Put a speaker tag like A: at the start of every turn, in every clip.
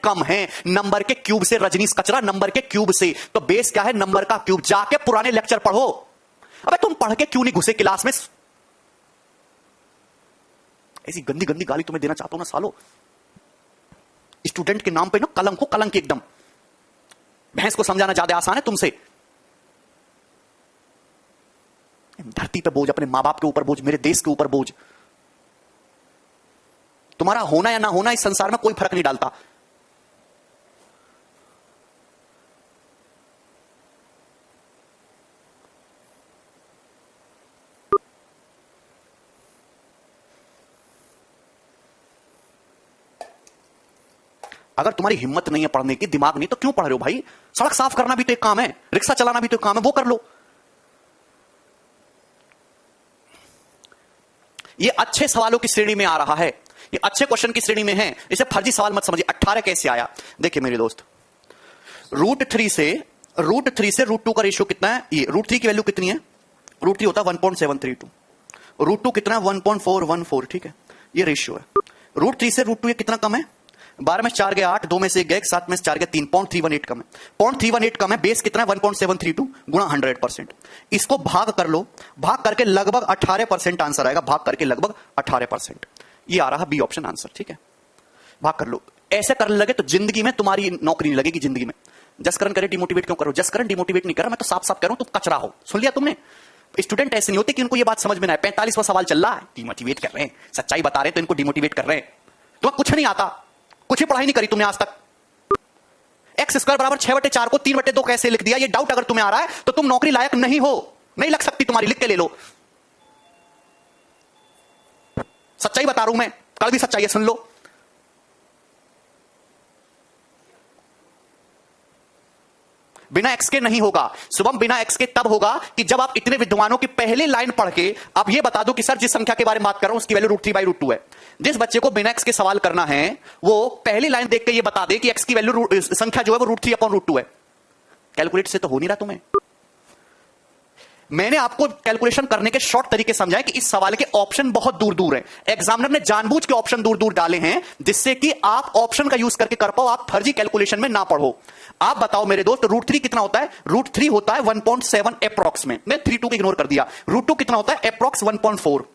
A: कम है नंबर के क्यूब से। रजनीश कचरा, नंबर के क्यूब से। तो बेस क्या है? नंबर का क्यूब। जाके पुराने लेक्चर पढ़ो। अबे तुम पढ़ के क्यों नहीं घुसे क्लास में? ऐसी गंदी गंदी गाली तुम्हें देना चाहता हूं ना सालो। स्टूडेंट के नाम पे ना कलंक हो, कलंक एकदम। भैंस को समझाना ज्यादा आसान है तुमसे। धरती पे बोझ, अपने मां बाप के ऊपर बोझ, मेरे देश के ऊपर बोझ। तुम्हारा होना या ना होना इस संसार में कोई फर्क नहीं डालता। अगर तुम्हारी हिम्मत नहीं है पढ़ने की, दिमाग नहीं, तो क्यों पढ़ रहे हो भाई? सड़क साफ करना भी तो एक काम है, रिक्शा चलाना भी तो एक काम है, वो कर लो। ये अच्छे सवालों की श्रेणी में आ रहा है, ये अच्छे क्वेश्चन की श्रेणी में है। इसे फर्जी सवाल मत समझिए। 18 कैसे आया? देखिए मेरे दोस्त, √3 से √2 का रेशियो कितना है? ये √3 की वैल्यू कितनी है? √3 होता है 1.732, √2 कितना है? 1.414। ठीक है, ये रेशियो है। √3 से √2 ये कितना कम है? 12 में 4 गए 8, 2 में से 1 गए 7 में से 4 गए 3, 0.318 कम है। 0.318 कम है। बेस कितना है? 1.732 गुणा 100%। इसको भाग कर लो, भाग करके लगभग 18% आंसर आएगा। भाग करके लगभग 18%। ये आ रहा बी ऑप्शन आंसर। ठीक है, भाग कर लो। ऐसे करने लगे तो जिंदगी में तुम्हारी नौकरी नहीं लगेगी। जिंदगी में जसकरण करे डिमोटिवेट क्यों करो? जसकरण डिमोटिवेट नहीं कर रहा, मैं तो साफ साफ कह रहा हूं तुम कचरा हो। सुन लिया तुमने? स्टूडेंट ऐसे नहीं होते कि उनको ये बात समझ में ना आए। 45वां सवाल चल रहा है, डिमोटिवेट कर रहे हैं, सच्चाई बता रहे हैं तो इनको डिमोटिवेट कर रहे हैं। तुम्हें कुछ नहीं आता, कुछ ही पढ़ाई नहीं करी तुमने आज तक। x² बराबर 6/4 को 3/2 कैसे लिख दिया? ये डाउट अगर तुम्हें आ रहा है तो तुम नौकरी लायक नहीं हो, नहीं लग सकती तुम्हारी। लिख के ले लो, सच्चाई बता रहा हूं मैं, कल भी सच्चाई है, सुन लो। बिना x के नहीं होगा शुभम, बिना x के तब होगा कि जब आप इतने विद्वानों की पहली लाइन पढ़ के अब ये बता दो कि सर जिस संख्या के बारे में बात कर रहा हूं उसकी वैल्यू √3/2 है। जिस बच्चे को बिना x के सवाल करना है वो पहली लाइन देख के ये बता दे कि x की वैल्यू संख्या जो है वो √3/2 है। कैलकुलेट से तो हो नहीं रहा तुम्हें। मैंने आपको कैलकुलेशन करने के शॉर्ट तरीके समझाए कि इस सवाल के ऑप्शन बहुत दूर दूर हैं। एग्जामिनर ने जानबूझ के ऑप्शन दूर दूर डाले हैं जिससे कि आप ऑप्शन का यूज करके कर पाओ, आप फर्जी कैलकुलेशन में ना पढ़ो। आप बताओ मेरे दोस्त, √3 कितना होता है? √3 होता है 1.7 अप्रॉक्स में। मैं 3 2 को इग्नोर कर दिया। √2 कितना होता है? अप्रॉक्स 1.4।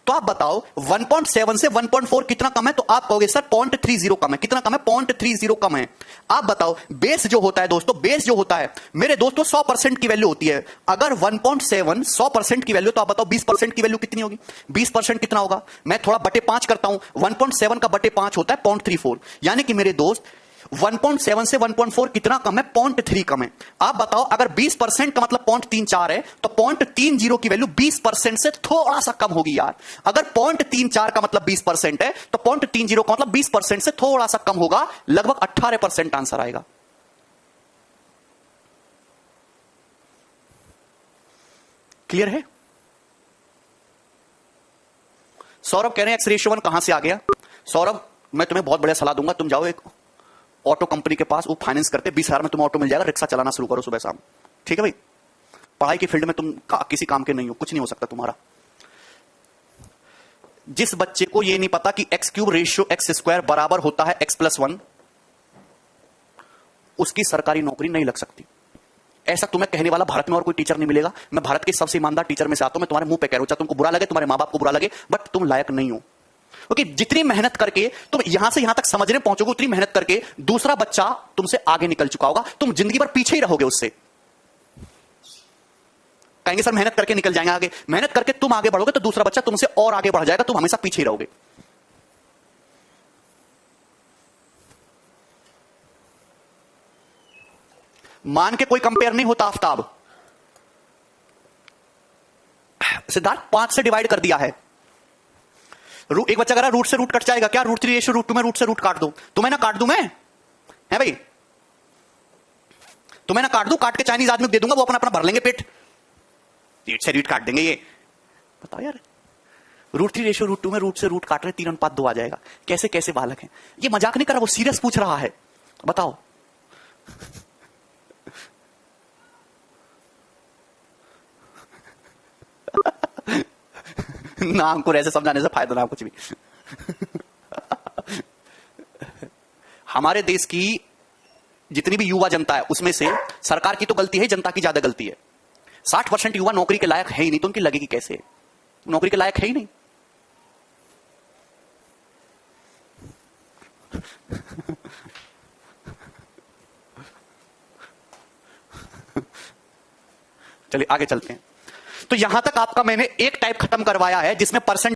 A: तो आप बताओ 1.7 से 1.4 कितना कम है? तो आप कहोगे सर 0.30 कम है। कितना कम है? 0.30 कम है। आप बताओ बेस जो होता है दोस्तों, बेस जो होता है मेरे दोस्तों 100% की वैल्यू होती है। अगर 1.7 100% की वैल्यू, तो आप बताओ 20% की वैल्यू कितनी होगी? 20% कितना होगा? मैं थोड़ा बटे 5 करता हूं। 1.7 का बटे 5 होता है 0.34। यानी कि मेरे दोस्त 1.7 से 1.4 कितना कम है? 0.3 कम है। आप बताओ अगर 20% का मतलब 0.34 है तो 0.30 की वैल्यू 20% से थोड़ा सा कम होगी यार। अगर 0.34 का मतलब 20% है तो 0.30 का मतलब 20% से थोड़ा सा कम होगा, लगभग 18% आंसर आएगा। क्लियर है? सौरभ कह रहे हैं x/1 कहां से आ गया? सौरभ मैं तुम्हें बहुत बढ़िया सलाह दूंगा, तुम जाओ एक ऑटो कंपनी के पास, वो फाइनेंस करते, 20,000 में तुम्हें ऑटो मिल जाएगा, रिक्शा चलाना शुरू करो सुबह शाम। ठीक है भाई? पढ़ाई की फील्ड में तुम किसी काम के नहीं हो, कुछ नहीं हो सकता तुम्हारा। जिस बच्चे को ये नहीं पता कि x³ रेशियो x² बराबर होता है x+1, उसकी सरकारी नौकरी नहीं लग सकती। ऐसा तुम्हें कहने वाला भारत में और कोई टीचर नहीं मिलेगा। मैं भारत के सबसे ईमानदार टीचर में से आता हूं, मैं तुम्हारे मुंह पे कह रहा हूं, चाहे तुमको बुरा लगे, तुम्हारे मां बाप को बुरा लगे, बट तुम लायक नहीं हो। क्योंकि जितनी मेहनत करके तुम यहां से यहां तक समझने पहुंचोगे, उतनी मेहनत करके दूसरा बच्चा तुमसे आगे निकल चुका होगा, तुम जिंदगी भर पीछे ही रहोगे उससे। कहेंगे सर मेहनत करके निकल जाएंगे आगे, मेहनत करके तुम आगे बढ़ोगे तो दूसरा बच्चा तुमसे और आगे बढ़ जाएगा, तुम हमेशा पीछे ही रहोगे। मान के कोई कंपेयर नहीं होता आफ्ताब। सिद्धार्थ 5 से डिवाइड कर दिया है। एक बच्चा कह रहा है रूट से रूट कट जाएगा क्या? √3 रेशियो √2 में रूट से रूट काट दो। तुम्हें ना काट दूं मैं, है भाई? तुम्हें ना काट दूं, काट के चाइनीज आदमी को दे दूंगा, वो अपना अपना भर लेंगे पेट, रीट से रीट काट देंगे। ये बताओ यार, √3 रेशियो √2 में रूट से रूट काट रहे, 3:2 आ जाएगा। कैसे कैसे बालक हैं? ये मजाक नहीं कर रहा, वो सीरियस पूछ रहा है। बताओ ना हमको ऐसे समझाने से फायदा ना कुछ भी। हमारे देश की जितनी भी युवा जनता है उसमें से सरकार की तो गलती है, जनता की ज्यादा गलती है। 60% युवा नौकरी के लायक है ही नहीं, तो उनकी लगेगी कैसे? नौकरी के लायक है ही नहीं। चलिए आगे चलते हैं। तो यहां तक आपका मैंने एक टाइप खत्म करवाया है जिसमें परसेंट